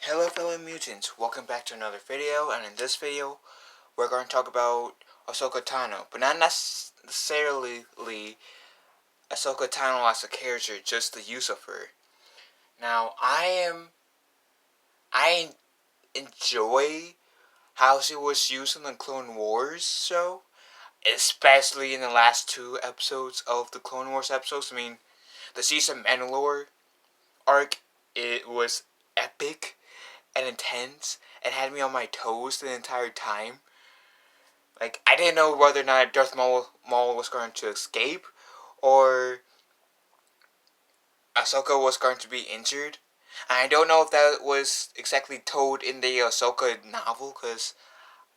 Hello fellow mutants, welcome back to another video, and in this video, we're going to talk about Ashoka Tano, but not necessarily Ashoka Tano as a character, just the use of her. Now, I enjoy how she was used in the Clone Wars show, especially in the last two episodes of the Clone Wars episodes. I mean, the Season Mandalore arc, it was epic and intense and had me on my toes the entire time. Like, I didn't know whether or not Darth Maul was going to escape or Ahsoka was going to be injured. And I don't know if that was exactly told in the Ahsoka novel because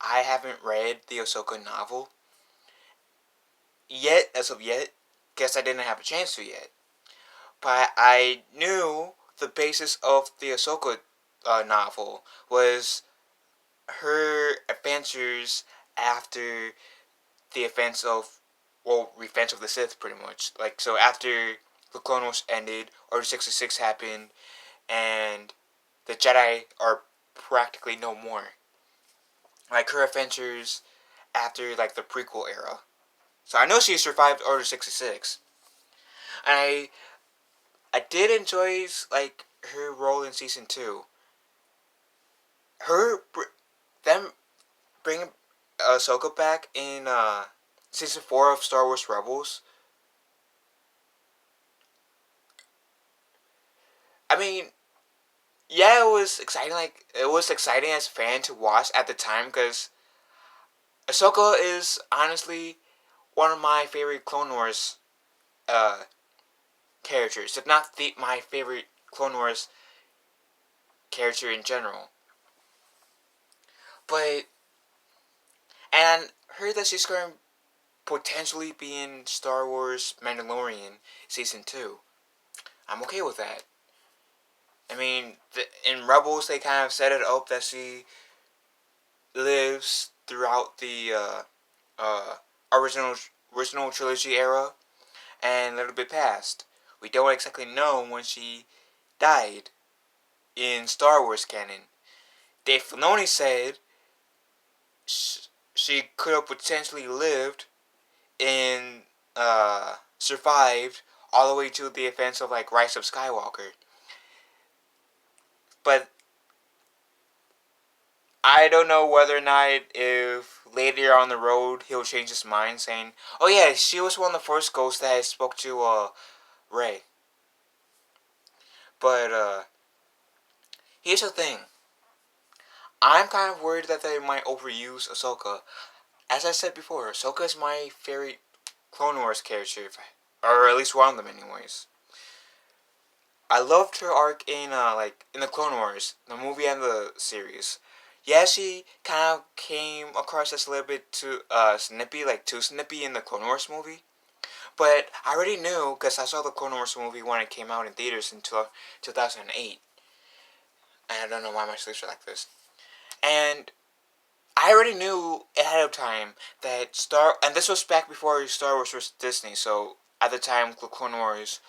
I haven't read the Ahsoka novel yet, as of yet. Guess I didn't have a chance to yet. But I knew the basis of the Ahsoka novel was her adventures after the offense of, well, Revenge of the Sith, pretty much. Like, so after the Clone Wars ended, Order 66 happened, and the Jedi are practically no more. Like, her adventures after, like, the prequel era. So I know she survived Order 66. And I did enjoy, like, her role in Season 2. Them bringing Ahsoka back in, Season 4 of Star Wars Rebels. I mean, yeah, it was exciting. Like, it was exciting as a fan to watch at the time because Ahsoka is honestly one of my favorite Clone Wars uh, characters, if not my favorite Clone Wars character in general. But and heard that she's going to potentially be in Star Wars Mandalorian season 2. I'm okay with that. I mean, in Rebels they kind of set it up that she lives throughout the uh, original original trilogy era and a little bit past. We don't exactly know when she died in Star Wars canon. Dave Filoni said she could have potentially lived and survived all the way to the events of like Rise of Skywalker. But I don't know whether or not if later on the road he'll change his mind, saying, "Oh yeah, she was one of the first ghosts that I spoke to Rey." But here's the thing: I'm kind of worried that they might overuse Ahsoka. As I said before, Ahsoka is my favorite Clone Wars character, or at least one of them, anyways. I loved her arc in in the Clone Wars, the movie and the series. Yeah, she kind of came across as a little bit too snippy, like too snippy in the Clone Wars movie. But I already knew because I saw the Clone Wars movie when it came out in theaters in 2008. And I don't know why my sleeves are like this. And I already knew ahead of time that and this was back before Star Wars was Disney, so at the time the Clone Wars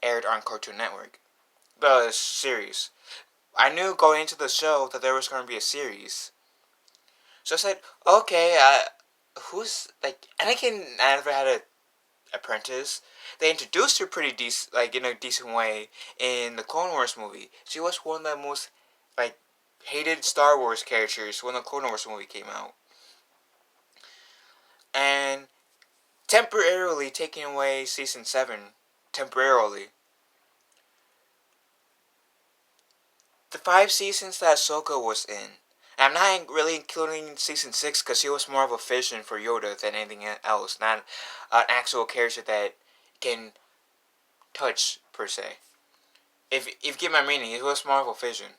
aired on Cartoon Network, the series. I knew going into the show that there was going to be a series, so I said, okay, who's like Anakin? Never had an apprentice. They introduced her pretty decent, like in a decent way in the Clone Wars movie. She was one of the most like hated Star Wars characters when the Clone Wars movie came out. And temporarily taking away season 7, temporarily. The 5 seasons that Ahsoka was in, I'm not really including season 6 because she was more of a vision for Yoda than anything else, not an actual character that can touch, per se. If you get my meaning, it was more of a vision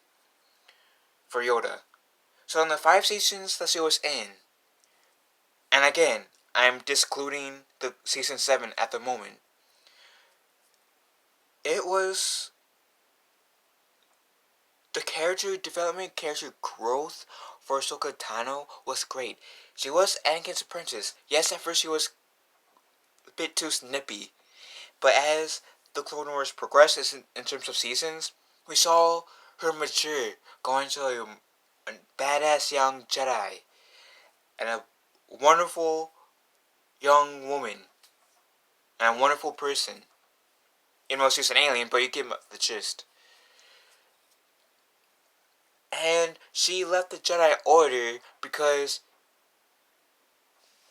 for Yoda. So in the 5 seasons that she was in, and again, I'm discluding the season 7 at the moment, it was the character development, character growth for Ahsoka Tano was great. She was Anakin's apprentice. Yes, at first she was a bit too snippy, but as the Clone Wars progresses in terms of seasons, we saw her mature, going to a badass young Jedi and a wonderful young woman and a wonderful person. In most, she's an alien, but you get the gist. And she left the Jedi Order because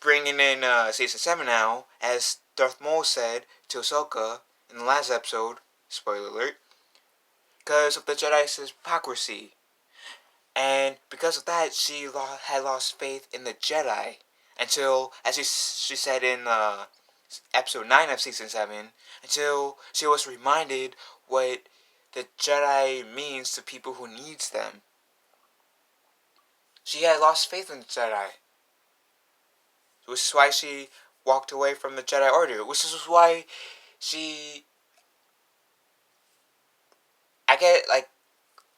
bringing in season 7 now, as Darth Maul said to Ahsoka in the last episode, spoiler alert, because of the Jedi's hypocrisy. And because of that, she had lost faith in the Jedi until, as she said in episode 9 of season 7, until she was reminded what the Jedi means to people who needs them. She had lost faith in the Jedi, which is why she walked away from the Jedi Order, which is why she, I get like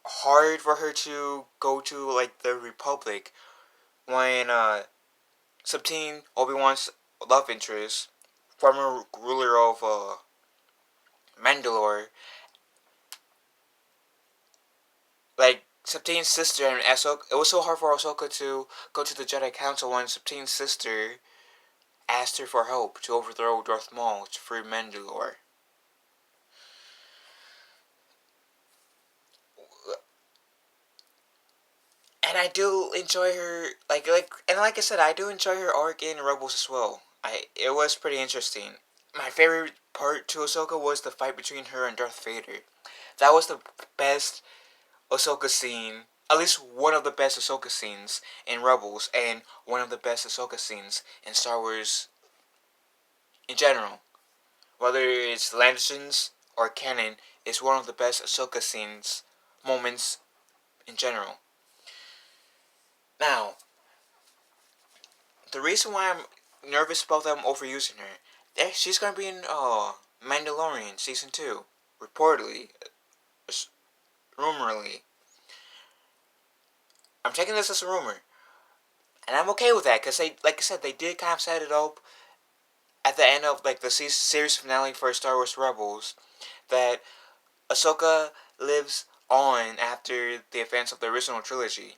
hard for her to go to like the Republic when Sabine, Obi-Wan's love interest, former ruler of Mandalore, like Sabine's sister and Ahsoka. It was so hard for Ahsoka to go to the Jedi Council when Sabine's sister asked her for help to overthrow Darth Maul to free Mandalore. And I do enjoy her, like I said, I do enjoy her arc in Rebels as well. It was pretty interesting. My favorite part to Ahsoka was the fight between her and Darth Vader. That was the best Ahsoka scene, at least one of the best Ahsoka scenes in Rebels, and one of the best Ahsoka scenes in Star Wars in general. Whether it's Legends or canon, it's one of the best Ahsoka scenes, moments in general. Now, the reason why I'm nervous about them overusing her, she's gonna be in Mandalorian season 2, reportedly, rumorly. I'm taking this as a rumor, and I'm okay with that because they, like I said, they did kind of set it up at the end of like the series finale for Star Wars Rebels that Ahsoka lives on after the events of the original trilogy,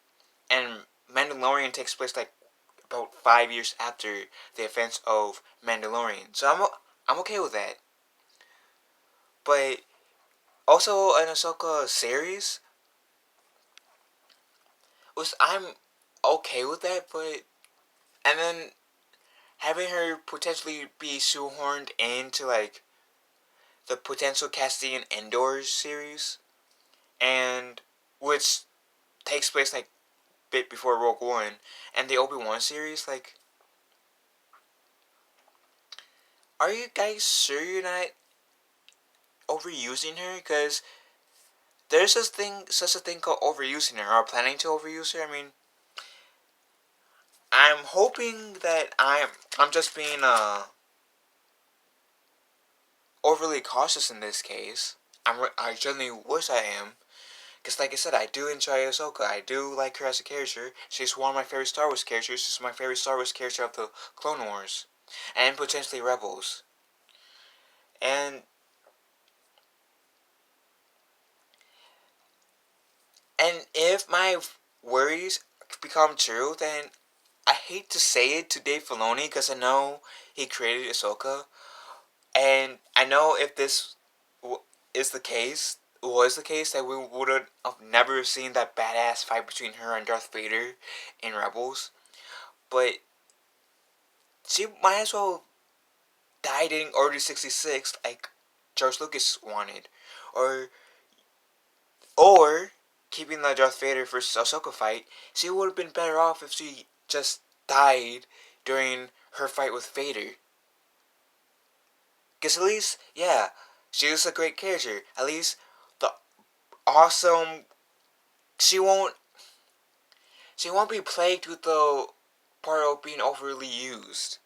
and Mandalorian takes place like about 5 years after the events of Mandalorian. So I'm okay with that. But also an Ahsoka series was I'm okay with that, but and then having her potentially be shoehorned into like the potential Cassian Endor series, and which takes place like a bit before Rogue One, and the Obi-Wan series, like, are you guys sure you're not overusing her? Because there's such a thing called overusing her, or planning to overuse her. I mean, I'm hoping that I'm just being overly cautious in this case. I generally wish I am. Because, like I said, I do enjoy Ahsoka. I do like her as a character. She's one of my favorite Star Wars characters. She's my favorite Star Wars character of the Clone Wars. And potentially Rebels. And if my worries become true, then I hate to say it to Dave Filoni because I know he created Ahsoka. And I know if this is the case, was the case, that we would have never seen that badass fight between her and Darth Vader in Rebels. But she might as well died in Order 66 like George Lucas wanted. Or keeping the Darth Vader versus Ahsoka fight, she would have been better off if she just died during her fight with Vader. Because at least, yeah, she was a great character. At least the awesome, she won't be plagued with the part of being overly used.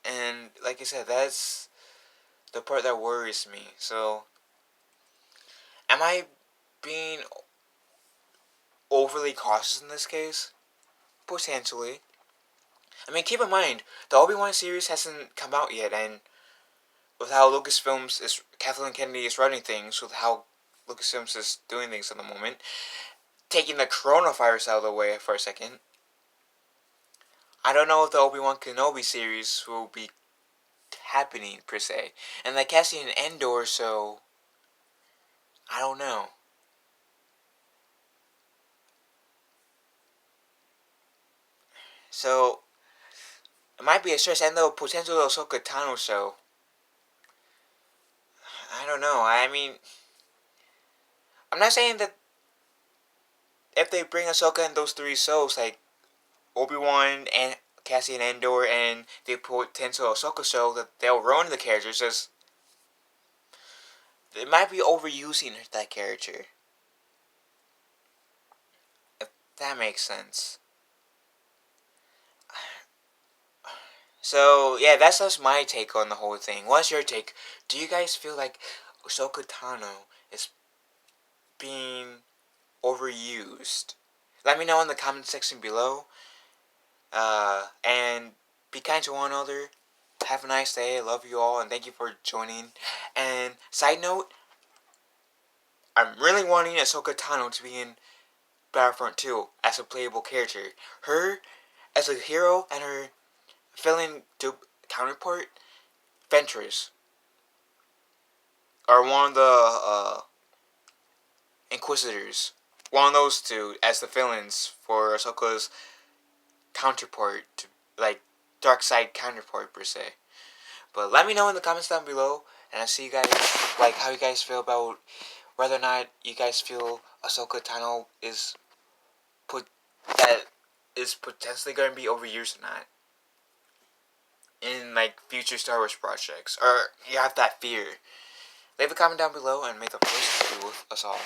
And like I said, that's the part that worries me. So, am I being overly cautious in this case? Potentially. I mean, keep in mind, the Obi-Wan series hasn't come out yet, and with how Lucasfilms is, Kathleen Kennedy is running things, with how Lucasfilms is doing things at the moment. Taking the coronavirus out of the way for a second. I don't know if the Obi-Wan Kenobi series will be happening, per se. And they're casting an Endor, so I don't know. So, it might be a stress, and the potential Ashoka Tano show. I don't know. I mean, I'm not saying that if they bring Ahsoka in those three shows, like Obi-Wan and Cassian Andor and the potential Ahsoka show, that they'll ruin the characters. Just they might be overusing that character. If that makes sense. So yeah, that's just my take on the whole thing. What's your take? Do you guys feel like Ahsoka Tano is being overused? Let me know in the comment section below. And be kind to one another. Have a nice day. I love you all, and thank you for joining. And side note, I'm really wanting Ahsoka Tano to be in Battlefront 2 as a playable character. Her as a hero and her villain counterpart, Ventress, are one of the Inquisitors. One of those two as the villains for Ahsoka's counterpart, like dark side counterpart per se. But let me know in the comments down below, and I'll see you guys, like, how you guys feel about whether or not you guys feel Ahsoka Tano is potentially going to be overused or not in, like, future Star Wars projects, or you have that fear. Leave a comment down below, and may the force be with us all.